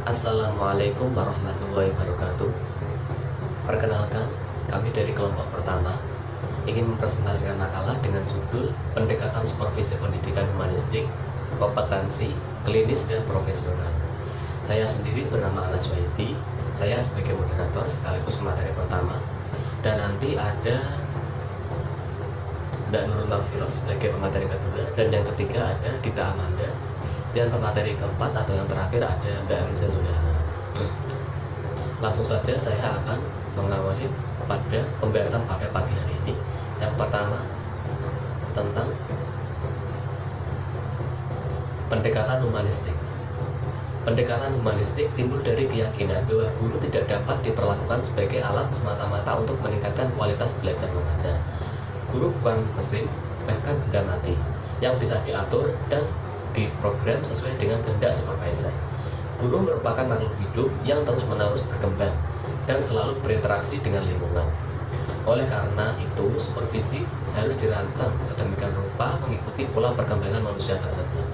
Assalamualaikum warahmatullahi wabarakatuh. Perkenalkan, kami dari kelompok pertama ingin mempresentasikan makalah dengan judul Pendekatan Supervisi Pendidikan Humanistik, Kompetensi, Klinis, dan Profesional. Saya sendiri bernama Anas Waidi, saya sebagai moderator sekaligus materi pertama, dan nanti ada Mbak Nurul Magfirah sebagai pemateri kedua, dan yang ketiga ada Dita Amanda, dan pemateri keempat atau yang terakhir ada Mbak Anissa Sudana. Langsung saja saya akan mengawali pada pembahasan pada pagi hari ini. Yang pertama tentang pendekatan humanistik. Pendekatan humanistik timbul dari keyakinan bahwa guru tidak dapat diperlakukan sebagai alat semata-mata untuk meningkatkan kualitas belajar mengajar. Guru bukan mesin, bahkan benda mati, yang bisa diatur dan diprogram sesuai dengan kehendak supervisor. Guru merupakan makhluk hidup yang terus-menerus berkembang dan selalu berinteraksi dengan lingkungan. Oleh karena itu, supervisi harus dirancang sedemikian rupa mengikuti pola perkembangan manusia tersebut.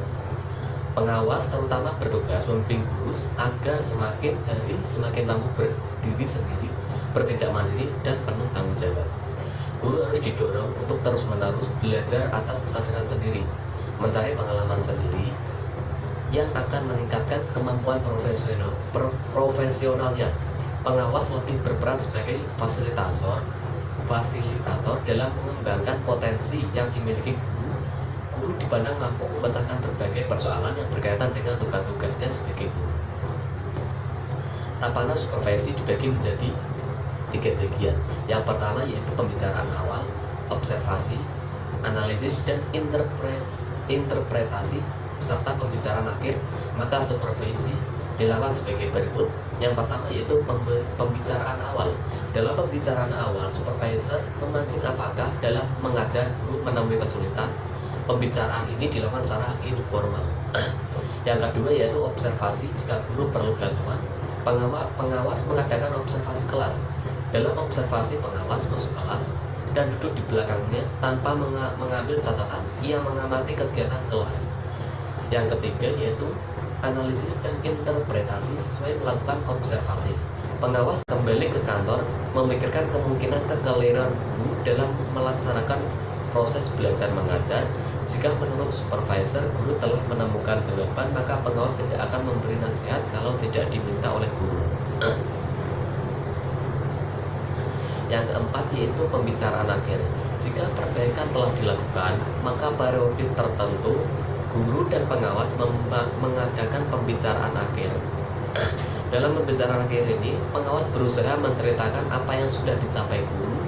Pengawas terutama bertugas membimbing guru agar semakin hari semakin mampu berdiri sendiri, bertindak mandiri, dan penuh tanggung jawab. Guru harus didorong untuk terus-menerus belajar atas kesadaran sendiri, mencari pengalaman sendiri yang akan meningkatkan kemampuan profesionalnya. Pengawas lebih berperan sebagai fasilitator dalam mengembangkan potensi yang dimiliki guru. Guru dipandang mampu memecahkan berbagai persoalan yang berkaitan dengan tugas-tugasnya sebagai guru. Tahapan supervisi dibagi menjadi 3 bagian. Yang pertama yaitu pembicaraan awal, observasi, analisis, dan interpretasi serta pembicaraan akhir. Maka supervisi dilakukan sebagai berikut. Yang pertama yaitu pembicaraan awal. Dalam pembicaraan awal, supervisor memancing apakah dalam mengajar guru menemui kesulitan. Pembicaraan ini dilakukan secara informal. Yang kedua yaitu observasi. Jika guru perlu bantuan, pengawas mengadakan observasi kelas. Dalam observasi, pengawas masuk kelas dan duduk di belakangnya tanpa mengambil catatan. Ia mengamati kegiatan kelas. Yang ketiga yaitu analisis dan interpretasi sesuai melakukan observasi. Pengawas kembali ke kantor memikirkan kemungkinan kekeliruan guru dalam melaksanakan proses belajar mengajar. Jika menurut supervisor guru telah menemukan jawaban, maka pengawas tidak akan memberi nasihat kalau tidak diminta oleh guru. Yang keempat yaitu pembicaraan akhir. Jika perbaikan telah dilakukan, maka periode tertentu guru dan pengawas mengadakan pembicaraan akhir. Dalam pembicaraan akhir ini, pengawas berusaha menceritakan apa yang sudah dicapai guru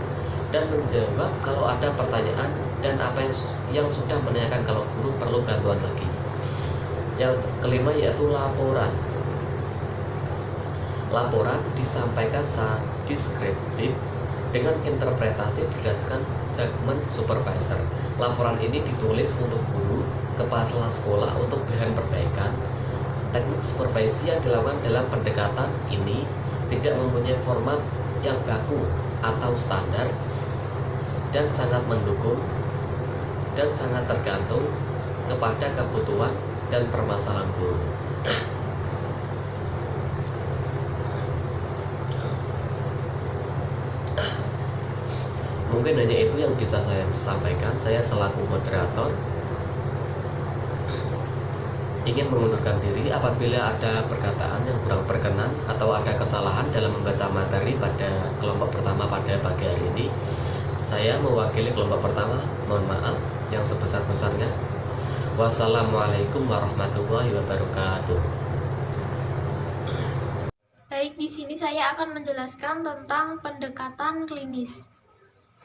dan menjawab kalau ada pertanyaan dan apa yang sudah menanyakan kalau guru perlu bantuan lagi. Yang kelima yaitu laporan. Laporan disampaikan saat deskriptif dengan interpretasi berdasarkan judgement supervisor. Laporan ini ditulis untuk guru, kepala sekolah untuk bahan perbaikan. Teknik supervisi yang dilakukan dalam pendekatan ini tidak mempunyai format yang baku atau standar dan sangat mendukung dan sangat tergantung kepada kebutuhan dan permasalahan guru. Mungkin hanya itu yang bisa saya sampaikan. Saya selaku moderator ingin mengundurkan diri apabila ada perkataan yang kurang berkenan atau ada kesalahan dalam membaca materi pada kelompok pertama pada pagi hari ini. Saya mewakili kelompok pertama, mohon maaf yang sebesar-besarnya. Wassalamualaikum warahmatullahi wabarakatuh. Baik, di sini saya akan menjelaskan tentang pendekatan klinis.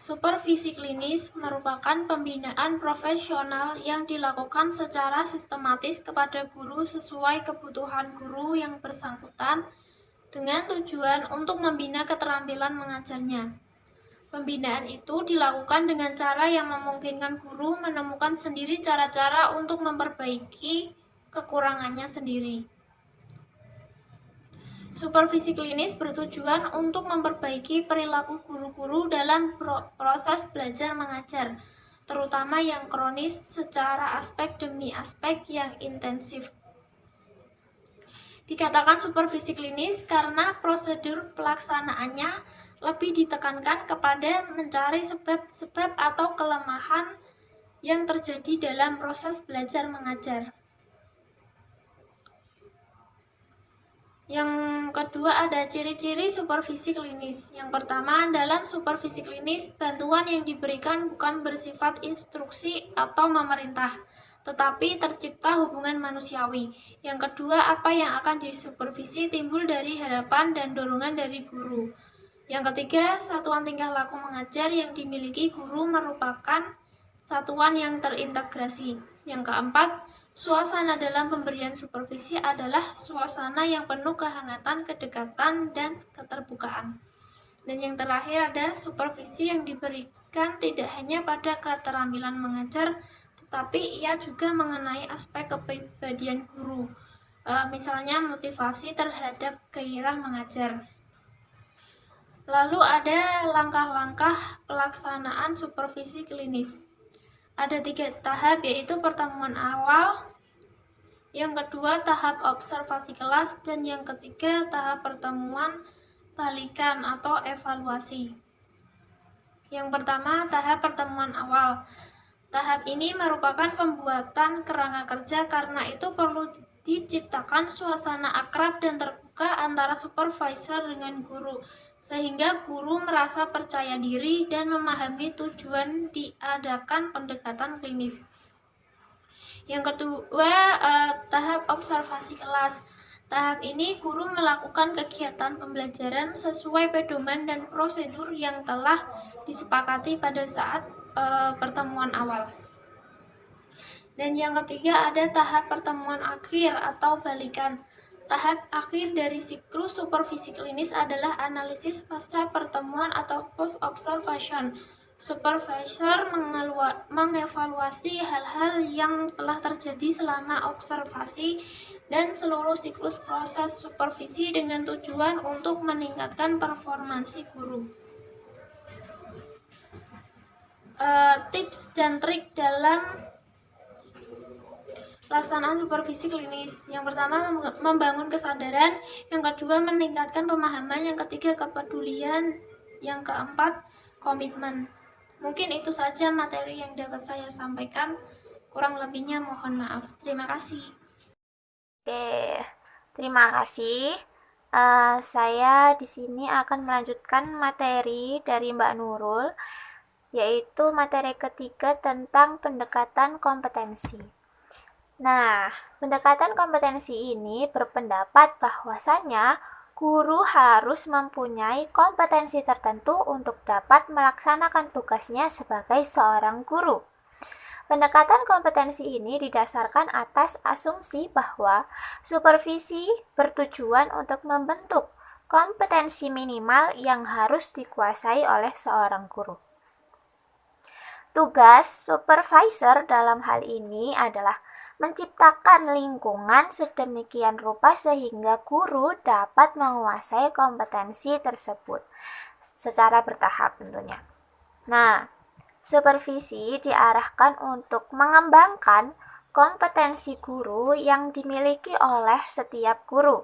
Supervisi klinis merupakan pembinaan profesional yang dilakukan secara sistematis kepada guru sesuai kebutuhan guru yang bersangkutan dengan tujuan untuk membina keterampilan mengajarnya. Pembinaan itu dilakukan dengan cara yang memungkinkan guru menemukan sendiri cara-cara untuk memperbaiki kekurangannya sendiri. Supervisi klinis bertujuan untuk memperbaiki perilaku guru-guru dalam proses belajar mengajar, terutama yang kronis secara aspek demi aspek yang intensif. Dikatakan supervisi klinis karena prosedur pelaksanaannya lebih ditekankan kepada mencari sebab-sebab atau kelemahan yang terjadi dalam proses belajar mengajar. Yang kedua ada ciri-ciri supervisi klinis. Yang pertama, dalam supervisi klinis, bantuan yang diberikan bukan bersifat instruksi atau memerintah, tetapi tercipta hubungan manusiawi. Yang kedua, apa yang akan disupervisi timbul dari harapan dan dorongan dari guru. Yang ketiga, satuan tingkah laku mengajar yang dimiliki guru merupakan satuan yang terintegrasi. Yang keempat, suasana dalam pemberian supervisi adalah suasana yang penuh kehangatan, kedekatan, dan keterbukaan. Dan yang terakhir ada supervisi yang diberikan tidak hanya pada keterampilan mengajar, tetapi ia juga mengenai aspek kepribadian guru, misalnya motivasi terhadap gairah mengajar. Lalu ada langkah-langkah pelaksanaan supervisi klinis. Ada 3 tahap, yaitu pertemuan awal, yang kedua tahap observasi kelas, dan yang ketiga tahap pertemuan balikan atau evaluasi. Yang pertama, tahap pertemuan awal. Tahap ini merupakan pembuatan kerangka kerja, karena itu perlu diciptakan suasana akrab dan terbuka antara supervisor dengan guru, sehingga guru merasa percaya diri dan memahami tujuan diadakan pendekatan klinis. Yang kedua, tahap observasi kelas. Tahap ini guru melakukan kegiatan pembelajaran sesuai pedoman dan prosedur yang telah disepakati pada saat pertemuan awal. Dan yang ketiga ada tahap pertemuan akhir atau balikan. Tahap akhir dari siklus supervisi klinis adalah analisis pasca pertemuan atau post observation. Supervisor mengevaluasi hal-hal yang telah terjadi selama observasi dan seluruh siklus proses supervisi dengan tujuan untuk meningkatkan performansi guru. Tips dan trik dalam pelaksanaan supervisi klinis. Yang pertama, membangun kesadaran. Yang kedua, meningkatkan pemahaman. Yang ketiga, kepedulian. Yang keempat, komitmen. Mungkin itu saja materi yang dapat saya sampaikan. Kurang lebihnya mohon maaf. Terima kasih. Oke, terima kasih. Saya di sini akan melanjutkan materi dari Mbak Nurul, yaitu materi ketiga tentang pendekatan kompetensi. Nah, pendekatan kompetensi ini berpendapat bahwasanya guru harus mempunyai kompetensi tertentu untuk dapat melaksanakan tugasnya sebagai seorang guru. Pendekatan kompetensi ini didasarkan atas asumsi bahwa supervisi bertujuan untuk membentuk kompetensi minimal yang harus dikuasai oleh seorang guru. Tugas supervisor dalam hal ini adalah menciptakan lingkungan sedemikian rupa sehingga guru dapat menguasai kompetensi tersebut secara bertahap tentunya. Nah, supervisi diarahkan untuk mengembangkan kompetensi guru yang dimiliki oleh setiap guru.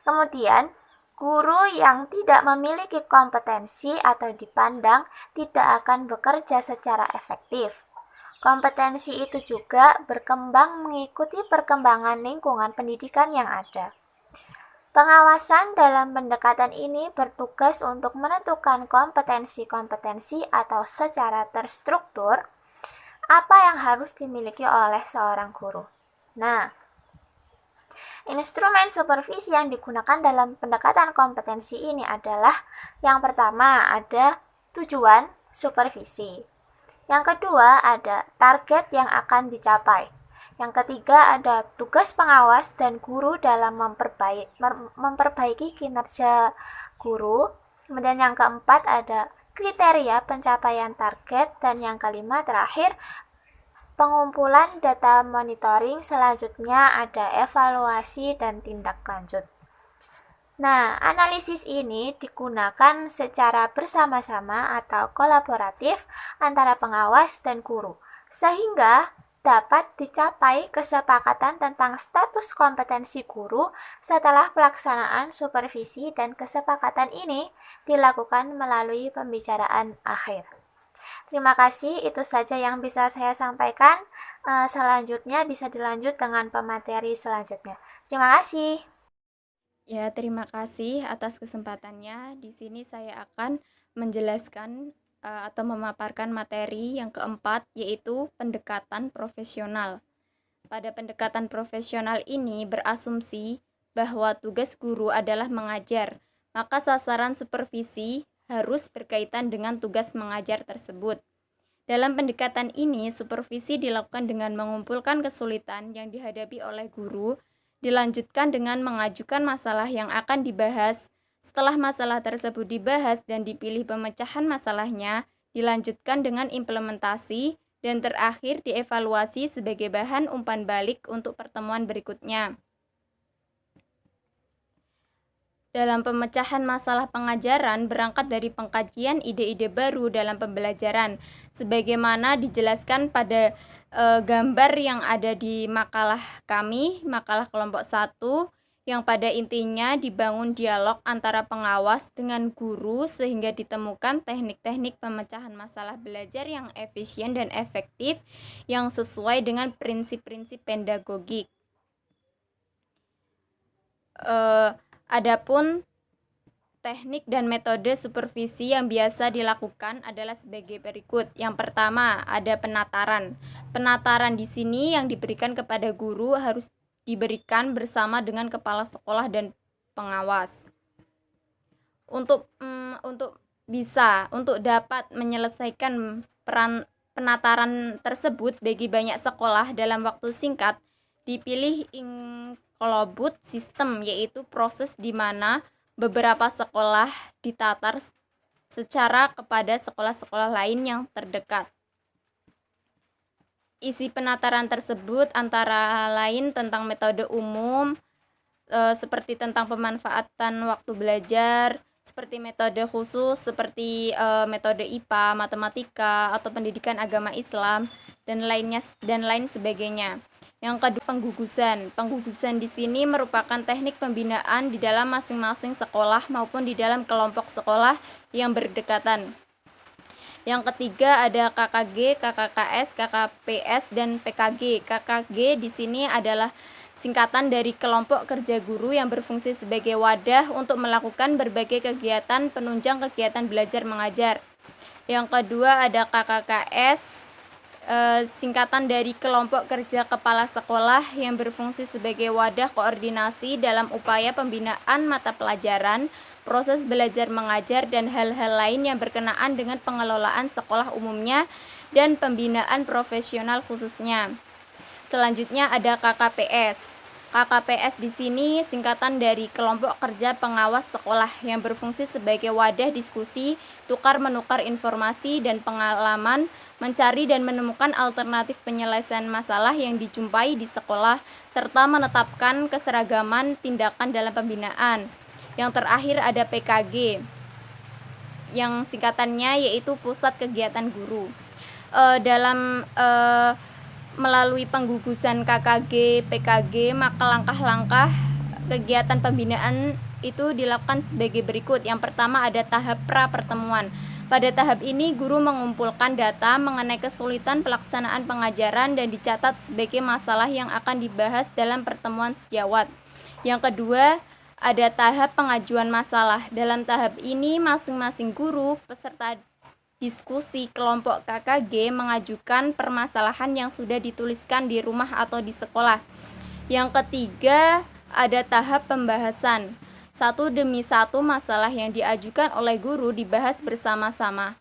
Kemudian, guru yang tidak memiliki kompetensi atau dipandang tidak akan bekerja secara efektif. Kompetensi itu juga berkembang mengikuti perkembangan lingkungan pendidikan yang ada. Pengawasan dalam pendekatan ini bertugas untuk menentukan kompetensi-kompetensi atau secara terstruktur apa yang harus dimiliki oleh seorang guru. Nah, instrumen supervisi yang digunakan dalam pendekatan kompetensi ini adalah yang pertama ada tujuan supervisi. Yang kedua ada target yang akan dicapai. Yang ketiga ada tugas pengawas dan guru dalam memperbaiki kinerja guru. Kemudian yang keempat ada kriteria pencapaian target. Dan yang kelima terakhir pengumpulan data monitoring. Selanjutnya ada evaluasi dan tindak lanjut. Nah, analisis ini digunakan secara bersama-sama atau kolaboratif antara pengawas dan guru, sehingga dapat dicapai kesepakatan tentang status kompetensi guru setelah pelaksanaan supervisi, dan kesepakatan ini dilakukan melalui pembicaraan akhir. Terima kasih, itu saja yang bisa saya sampaikan. Selanjutnya bisa dilanjut dengan pemateri selanjutnya. Terima kasih. Ya, terima kasih atas kesempatannya. Di sini saya akan menjelaskan atau memaparkan materi yang keempat, yaitu pendekatan profesional. Pada pendekatan profesional ini berasumsi bahwa tugas guru adalah mengajar, maka sasaran supervisi harus berkaitan dengan tugas mengajar tersebut. Dalam pendekatan ini, supervisi dilakukan dengan mengumpulkan kesulitan yang dihadapi oleh guru, dilanjutkan dengan mengajukan masalah yang akan dibahas. Setelah masalah tersebut dibahas dan dipilih pemecahan masalahnya, dilanjutkan dengan implementasi, dan terakhir dievaluasi sebagai bahan umpan balik untuk pertemuan berikutnya. Dalam pemecahan masalah pengajaran berangkat dari pengkajian ide-ide baru dalam pembelajaran, sebagaimana dijelaskan pada gambar yang ada di makalah kami, makalah kelompok 1, yang pada intinya dibangun dialog antara pengawas dengan guru sehingga ditemukan teknik-teknik pemecahan masalah belajar yang efisien dan efektif yang sesuai dengan prinsip-prinsip pedagogik. Adapun teknik dan metode supervisi yang biasa dilakukan adalah sebagai berikut. Yang pertama, ada penataran. Penataran di sini yang diberikan kepada guru harus diberikan bersama dengan kepala sekolah dan pengawas. Untuk dapat menyelesaikan peran penataran tersebut bagi banyak sekolah dalam waktu singkat, dipilih inklobut sistem, yaitu proses di mana beberapa sekolah ditatar secara kepada sekolah-sekolah lain yang terdekat. Isi penataran tersebut antara lain tentang metode umum, seperti tentang pemanfaatan waktu belajar, seperti metode khusus, seperti metode IPA, matematika, atau pendidikan agama Islam, dan lain sebagainya. Yang kedua, penggugusan. Penggugusan di sini merupakan teknik pembinaan di dalam masing-masing sekolah maupun di dalam kelompok sekolah yang berdekatan. Yang ketiga ada KKG, KKKS, KKPS, dan PKG. KKG di sini adalah singkatan dari kelompok kerja guru yang berfungsi sebagai wadah untuk melakukan berbagai kegiatan penunjang kegiatan belajar mengajar. Yang kedua ada KKKS, singkatan dari kelompok kerja kepala sekolah yang berfungsi sebagai wadah koordinasi dalam upaya pembinaan mata pelajaran, proses belajar mengajar, dan hal-hal lain yang berkenaan dengan pengelolaan sekolah umumnya dan pembinaan profesional khususnya. Selanjutnya ada KKPS. KKPS di sini singkatan dari kelompok kerja pengawas sekolah yang berfungsi sebagai wadah diskusi, tukar-menukar informasi dan pengalaman, mencari dan menemukan alternatif penyelesaian masalah yang dijumpai di sekolah, serta menetapkan keseragaman tindakan dalam pembinaan. Yang terakhir ada PKG, yang singkatannya yaitu Pusat Kegiatan Guru. Melalui penggugusan KKG, PKG, maka langkah-langkah kegiatan pembinaan itu dilakukan sebagai berikut. Yang pertama ada tahap pra-pertemuan. Pada tahap ini, guru mengumpulkan data mengenai kesulitan pelaksanaan pengajaran dan dicatat sebagai masalah yang akan dibahas dalam pertemuan sejawat. Yang kedua, ada tahap pengajuan masalah. Dalam tahap ini, masing-masing guru peserta diskusi kelompok KKG mengajukan permasalahan yang sudah dituliskan di rumah atau di sekolah. Yang ketiga, ada tahap pembahasan. Satu demi satu masalah yang diajukan oleh guru dibahas bersama-sama.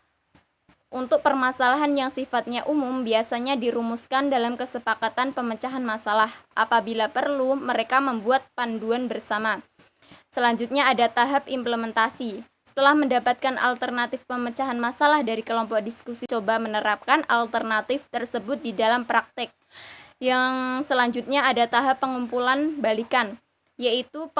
Untuk permasalahan yang sifatnya umum, biasanya dirumuskan dalam kesepakatan pemecahan masalah. Apabila perlu, mereka membuat panduan bersama. Selanjutnya ada tahap implementasi. Setelah mendapatkan alternatif pemecahan masalah dari kelompok diskusi, coba menerapkan alternatif tersebut di dalam praktek. Yang selanjutnya ada tahap pengumpulan balikan, yaitu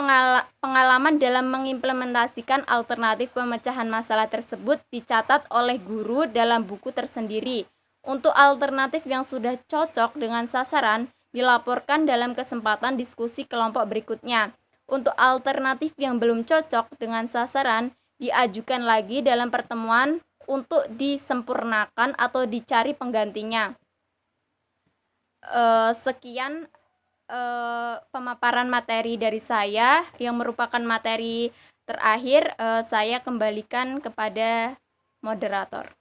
pengalaman dalam mengimplementasikan alternatif pemecahan masalah tersebut dicatat oleh guru dalam buku tersendiri Untuk alternatif yang sudah cocok dengan sasaran, dilaporkan dalam kesempatan diskusi kelompok berikutnya. Untuk alternatif yang belum cocok dengan sasaran, diajukan lagi dalam pertemuan untuk disempurnakan atau dicari penggantinya. Sekian pemaparan materi dari saya yang merupakan materi terakhir. Saya kembalikan kepada moderator.